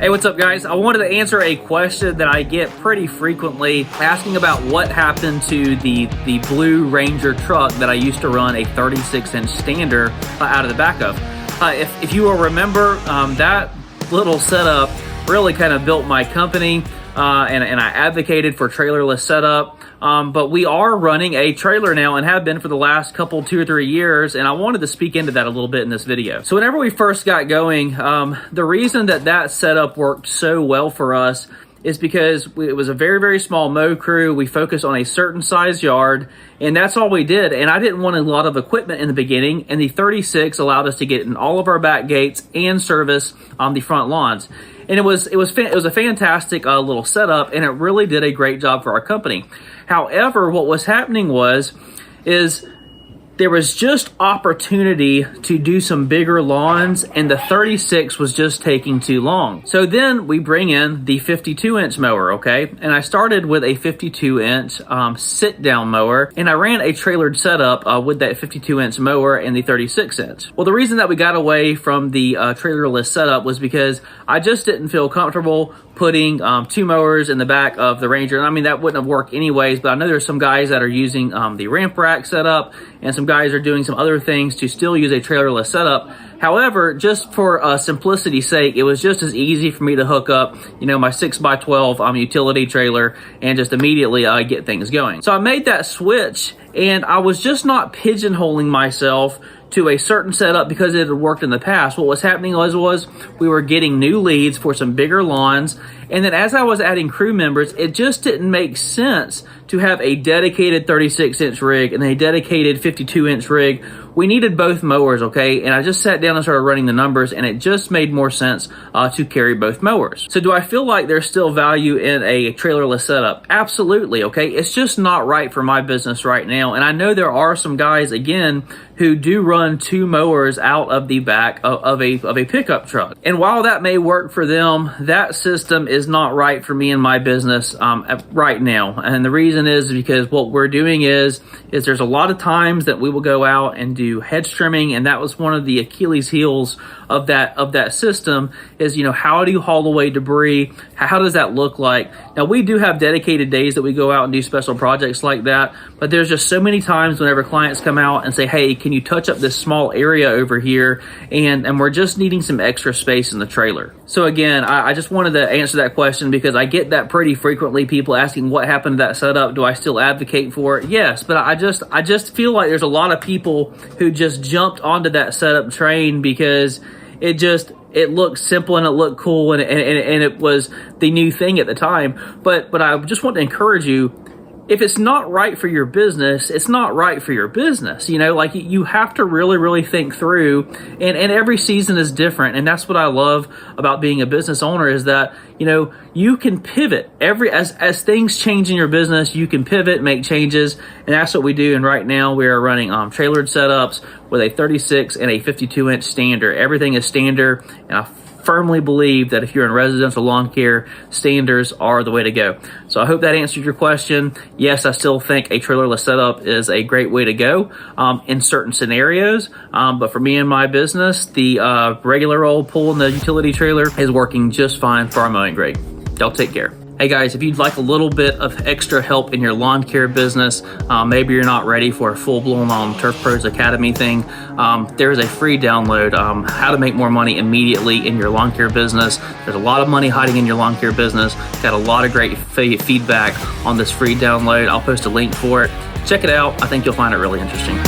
Hey, what's up guys? I wanted to answer a question that I get pretty frequently, asking about what happened to the Blue Ranger truck that I used to run a 36-inch stander out of the back of. If you will remember, that little setup really kind of built my company, and I advocated for trailerless setup. But we are running a trailer now and have been for the last couple, 2 or 3 years, and I wanted to speak into that a little bit in this video. So whenever we first got going, the reason that setup worked so well for us is because it was a very, very small mow crew. We focused on a certain size yard, and that's all we did. And I didn't want a lot of equipment in the beginning, and the 36 allowed us to get in all of our back gates and service the front lawns. And it was a fantastic little setup, and it really did a great job for our company. However, what was happening is there was just opportunity to do some bigger lawns, and the 36 was just taking too long. So then we bring in the 52-inch mower, okay? And I started with a 52-inch sit-down mower, and I ran a trailered setup with that 52-inch mower and the 36-inch. Well, the reason that we got away from the trailerless setup was because I just didn't feel comfortable putting 2 mowers in the back of the Ranger. And I mean, that wouldn't have worked anyways, but I know there's some guys that are using the ramp rack setup, and some guys are doing some other things to still use a trailerless setup. However, just for simplicity's sake, it was just as easy for me to hook up, my 6x12 utility trailer and just immediately get things going. So I made that switch, and I was just not pigeonholing myself to a certain setup because it had worked in the past. What was happening was we were getting new leads for some bigger lawns, and then as I was adding crew members, it just didn't make sense to have a dedicated 36-inch rig and a dedicated 52-inch rig. We needed both mowers, okay? And I just sat down and started running the numbers, and it just made more sense to carry both mowers. So do I feel like there's still value in a trailerless setup? Absolutely, okay? It's just not right for my business right now. And I know there are some guys, again, who do run 2 mowers out of the back of a pickup truck. And while that may work for them, that system is not right for me and my business right now. And the reason is because what we're doing is there's a lot of times that we will go out and do hedge trimming, and that was one of the Achilles heels of that system is, how do you haul away debris? How does that look like? Now, we do have dedicated days that we go out and do special projects like that, but there's just so many times whenever clients come out and say, hey, can you touch up this small area over here? And we're just needing some extra space in the trailer. So again, I just wanted to answer that question because I get that pretty frequently, people asking what happened to that setup. Do I still advocate for it? Yes, but I just feel like there's a lot of people who just jumped onto that setup train because it looked simple and it looked cool and it was the new thing at the time. But I just want to encourage you, if it's not right for your business, it's not right for your business. Like you have to really, really think through, and every season is different. And that's what I love about being a business owner is that, you can pivot as things change in your business, you can pivot, make changes. And that's what we do. And right now we are running trailered setups with a 36 and a 52-inch stander. Everything is stander, and I firmly believe that if you're in residential lawn care, standers are the way to go. So I hope that answered your question. Yes, I still think a trailerless setup is a great way to go in certain scenarios. But for me and my business, the regular old pull in the utility trailer is working just fine for our mowing rig. Y'all take care. Hey guys, if you'd like a little bit of extra help in your lawn care business, maybe you're not ready for a full-blown Turf Pros Academy thing, there's a free download, how to make more money immediately in your lawn care business. There's a lot of money hiding in your lawn care business. Got a lot of great feedback on this free download. I'll post a link for it. Check it out. I think you'll find it really interesting.